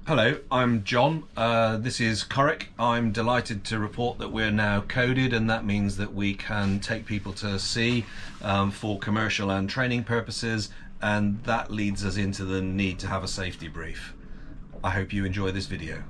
Hello, I'm John. This is Corrick. I'm delighted to report that we're now coded, and that means that we can take people to sea for commercial and training purposes, and that leads us into the need to have a safety brief. I hope you enjoy this video.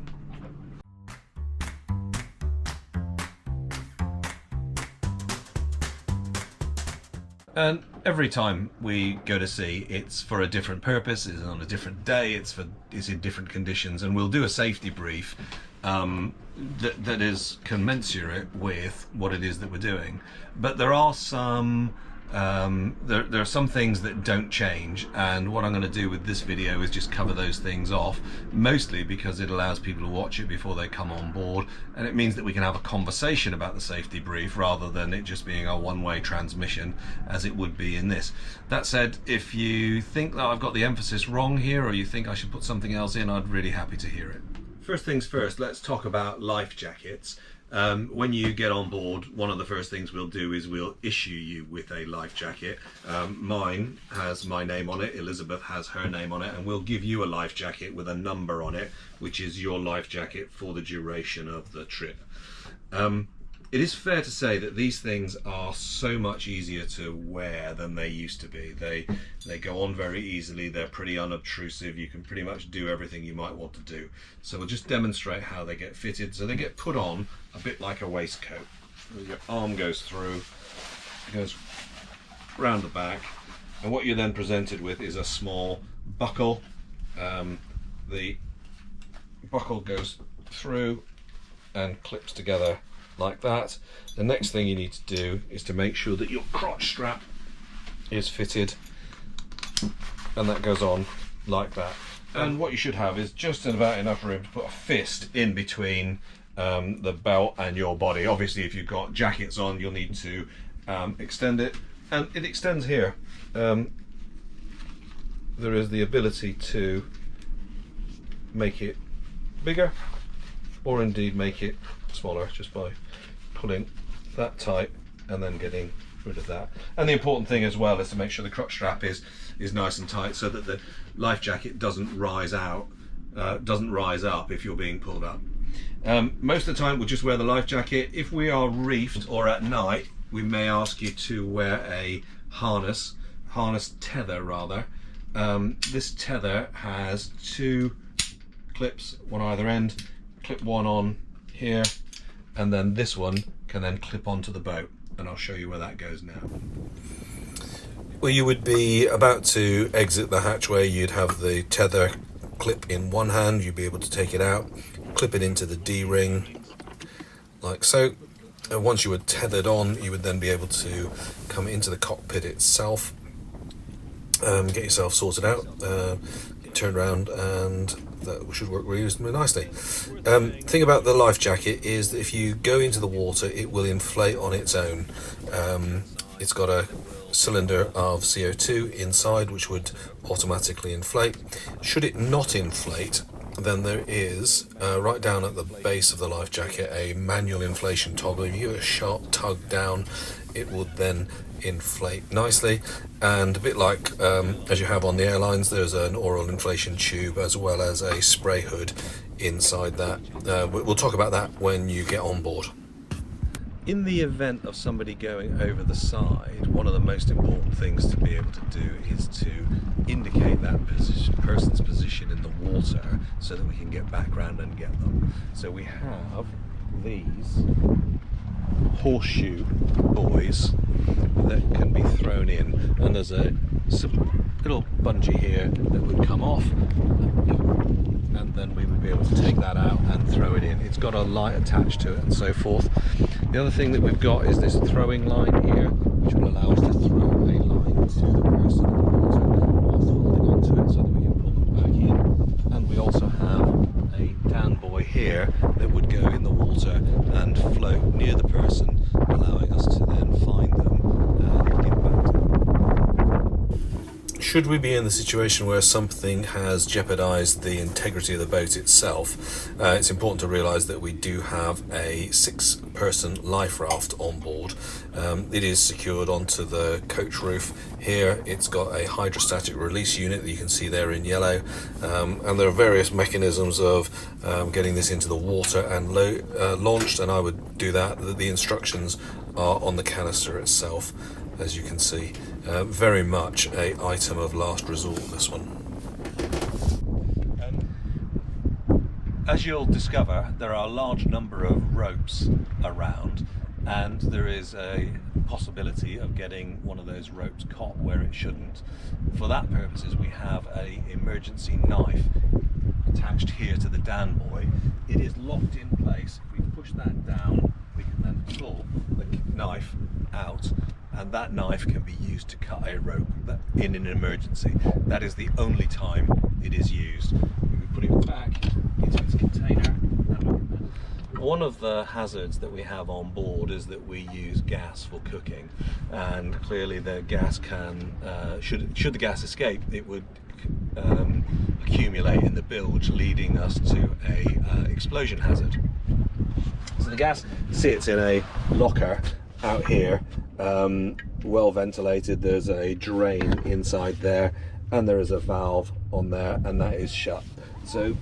And every time we go to sea, it's for a different purpose, it's on a different day, it's in different conditions, and we'll do a safety brief that is commensurate with what it is that we're doing. But there are some there are some things that don't change, and what I'm going to do with this video is just cover those things off, mostly because it allows people to watch it before they come on board, and it means that we can have a conversation about the safety brief rather than it just being a one-way transmission as it would be in this. That said, if you think that I've got the emphasis wrong here, or you think I should put something else in, I'd really happy to hear it. First things first, let's talk about life jackets. When you get on board, one of the first things we'll do is we'll issue you with a life jacket. Mine has my name on it, Elizabeth has her name on it, and we'll give you a life jacket with a number on it, which is your life jacket for the duration of the trip. It is fair to say that these things are so much easier to wear than they used to be. They go on very easily, they're pretty unobtrusive, you can pretty much do everything you might want to do. So we'll just demonstrate how they get fitted. So they get put on a bit like a waistcoat. Your arm goes through, goes round the back, and what you're then presented with is a small buckle. The buckle goes through and clips together like that. The next thing you need to do is to make sure that your crotch strap is fitted, and that goes on like that. And what you should have is just about enough room to put a fist in between the belt and your body. Obviously, if you've got jackets on, you'll need to extend it, and it extends here. There is the ability to make it bigger, or indeed make it smaller, just by pulling that tight and then getting rid of that. And the important thing as well is to make sure the crotch strap is nice and tight, so that the life jacket doesn't rise up if you're being pulled up. Most of the time we'll just wear the life jacket. If we are reefed or at night, we may ask you to wear a harness tether rather. This tether has two clips, one either end. Clip one on here, and then this one can then clip onto the boat, and I'll show you where that goes now. Well, you would be about to exit the hatchway, you'd have the tether clip in one hand, you'd be able to take it out, clip it into the D-ring like so, and once you were tethered on, you would then be able to come into the cockpit itself, get yourself sorted out, turn around, and that should work reasonably nicely. Thing about the life jacket is that if you go into the water, it will inflate on its own. It's got a cylinder of CO2 inside, which would automatically inflate. Should it not inflate, then there is right down at the base of the life jacket a manual inflation toggle. If you give it a sharp tug down, it would then inflate nicely, and a bit like as you have on the airlines, there's an oral inflation tube as well as a spray hood inside that. We'll talk about that when you get on board. In the event of somebody going over the side, one of the most important things to be able to do is to indicate that person's position in the water so that we can get back round and get them. So we have these Horseshoe Boys that can be thrown in, and there's a little bungee here that would come off, and then we would be able to take that out and throw it in. It's got a light attached to it and so forth. The other thing that we've got is this throwing line here, which will allow us to throw a line to the person in the water whilst holding onto it so that we can pull them back in. And we also have a down buoy here that would go in the water and float near the person, allowing us to then find them and get back to them. Should we be in the situation where something has jeopardized the integrity of the boat itself, it's important to realize that we do have a 6-person life raft on board. It is secured onto the coach roof. Here it's got a hydrostatic release unit that you can see there in yellow, and there are various mechanisms of getting this into the water and launched, and I would do that. The instructions are on the canister itself, as you can see. Very much a item of last resort, this one. As you'll discover, there are a large number of ropes around, and there is a possibility of getting one of those ropes caught where it shouldn't. For that purposes, we have an emergency knife attached here to the Dan buoy. It is locked in place. If we push that down, we can then pull the knife out, and that knife can be used to cut a rope in an emergency. That is the only time it is used. We put it back into its container. One of the hazards that we have on board is that we use gas for cooking, and clearly the gas can, should the gas escape, it would accumulate in the bilge, leading us to a explosion hazard. So the gas sits in a locker out here, well ventilated. There's a drain inside there, and there is a valve on there, and that is shut. So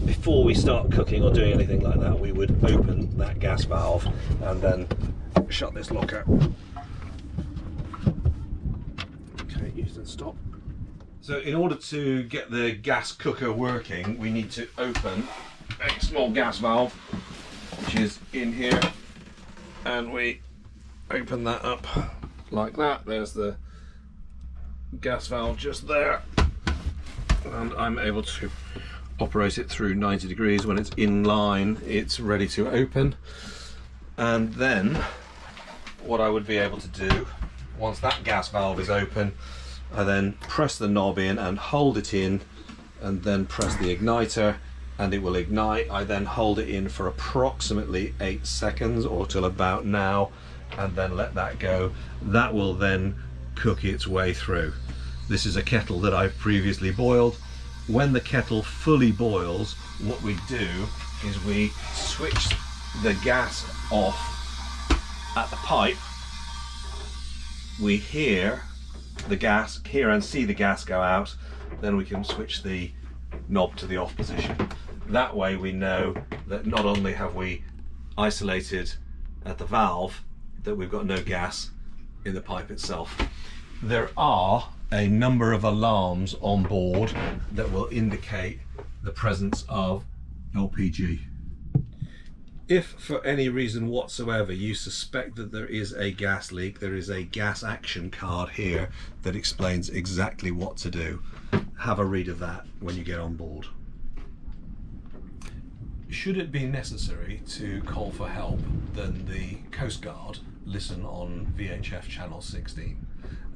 before we start cooking or doing anything like that, we would open that gas valve and then shut this locker. Okay, use and stop. So in order to get the gas cooker working, we need to open a small gas valve, which is in here, and we open that up like that. There's the gas valve just there, and I'm able to operate it through 90 degrees. When it's in line, it's ready to open. And then what I would be able to do, once that gas valve is open, I then press the knob in and hold it in, and then press the igniter, and it will ignite. I then hold it in for approximately 8 seconds, or till about now, and then let that go. That will then cook its way through. This is a kettle that I've previously boiled. When the kettle fully boils, what we do is we switch the gas off at the pipe. We hear and see the gas go out, then we can switch the knob to the off position. That way we know that not only have we isolated at the valve, that we've got no gas in the pipe itself. There are a number of alarms on board that will indicate the presence of LPG. If for any reason whatsoever you suspect that there is a gas leak, there is a gas action card here that explains exactly what to do. Have a read of that when you get on board. Should it be necessary to call for help, then the Coast Guard listen on VHF channel 16,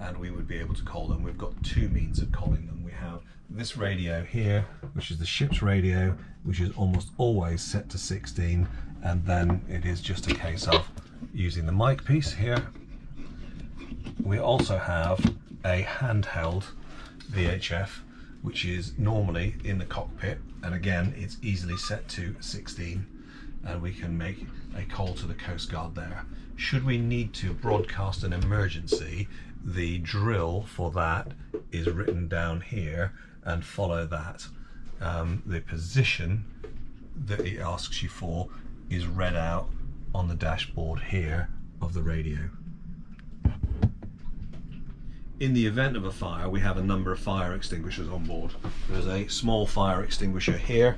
and we would be able to call them. We've got 2 means of calling them. We have this radio here, which is the ship's radio, which is almost always set to 16, and then it is just a case of using the mic piece here. We also have a handheld VHF, which is normally in the cockpit, and again it's easily set to 16, and we can make a call to the Coast Guard there. Should we need to broadcast an emergency, the drill for that is written down here, and follow that. The position that it asks you for is read out on the dashboard here of the radio. In the event of a fire, we have a number of fire extinguishers on board. There's a small fire extinguisher here.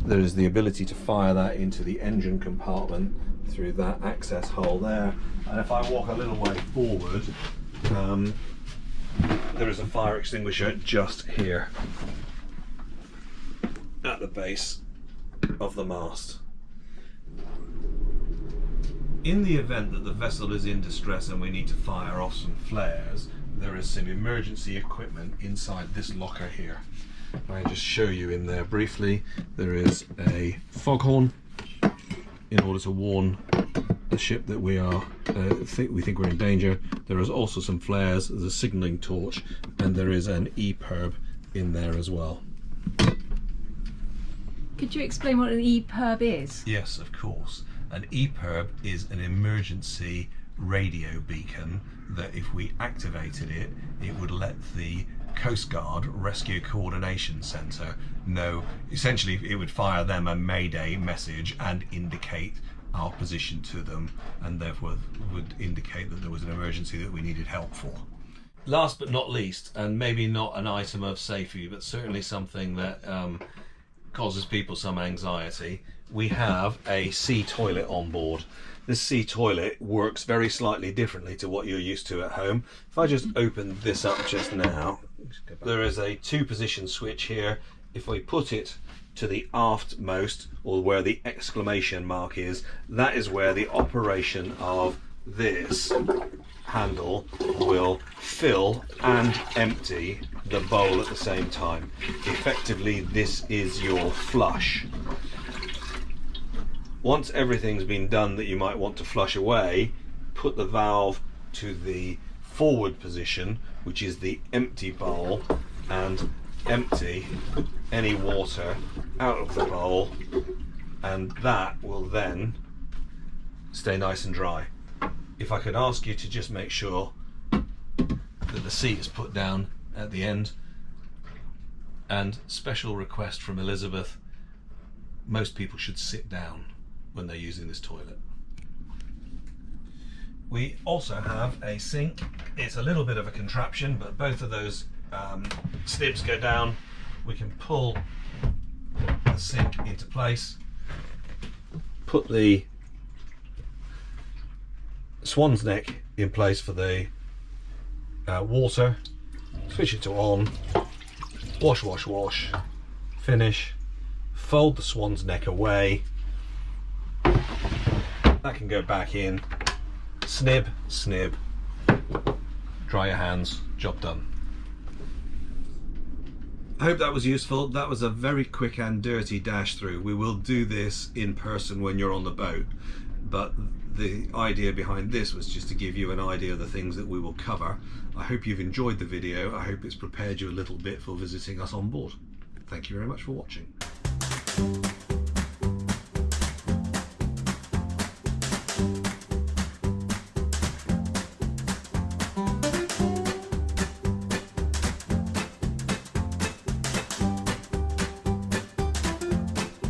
There is the ability to fire that into the engine compartment through that access hole there. And if I walk a little way forward, there is a fire extinguisher just here at the base of the mast. In the event that the vessel is in distress and we need to fire off some flares, there is some emergency equipment inside this locker here. I'll just show you in there briefly. There is a foghorn in order to warn the ship that we are we think we're in danger. There is also some flares, there's a signalling torch, and there is an EPIRB in there as well. Could you explain what an EPIRB is? Yes, of course. An EPIRB is an emergency radio beacon that if we activated it, it would let the Coast Guard Rescue Coordination Centre know. Essentially, it would fire them a Mayday message and indicate our position to them, and therefore would indicate that there was an emergency that we needed help for. Last but not least, and maybe not an item of safety, but certainly something that causes people some anxiety, we have a sea toilet on board. This sea toilet works very slightly differently to what you're used to at home. If I just open this up just now, there is a 2-position switch here. If we put it to the aftmost, or where the exclamation mark is, that is where the operation of this handle will fill and empty the bowl at the same time. Effectively, this is your flush. Once everything's been done that you might want to flush away, put the valve to the forward position, which is the empty bowl, and empty any water out of the bowl, and that will then stay nice and dry. If I could ask you to just make sure that the seat is put down at the end, and special request from Elizabeth, most people should sit down when they're using this toilet. We also have a sink. It's a little bit of a contraption, but both of those snibs go down. We can pull the sink into place, put the swan's neck in place for the water, switch it to on, wash, wash, wash, finish, fold the swan's neck away, that can go back in, snib, snib, dry your hands, job done. I hope that was useful. That was a very quick and dirty dash through. We will do this in person when you're on the boat, but the idea behind this was just to give you an idea of the things that we will cover. I hope you've enjoyed the video. I hope it's prepared you a little bit for visiting us on board. Thank you very much for watching.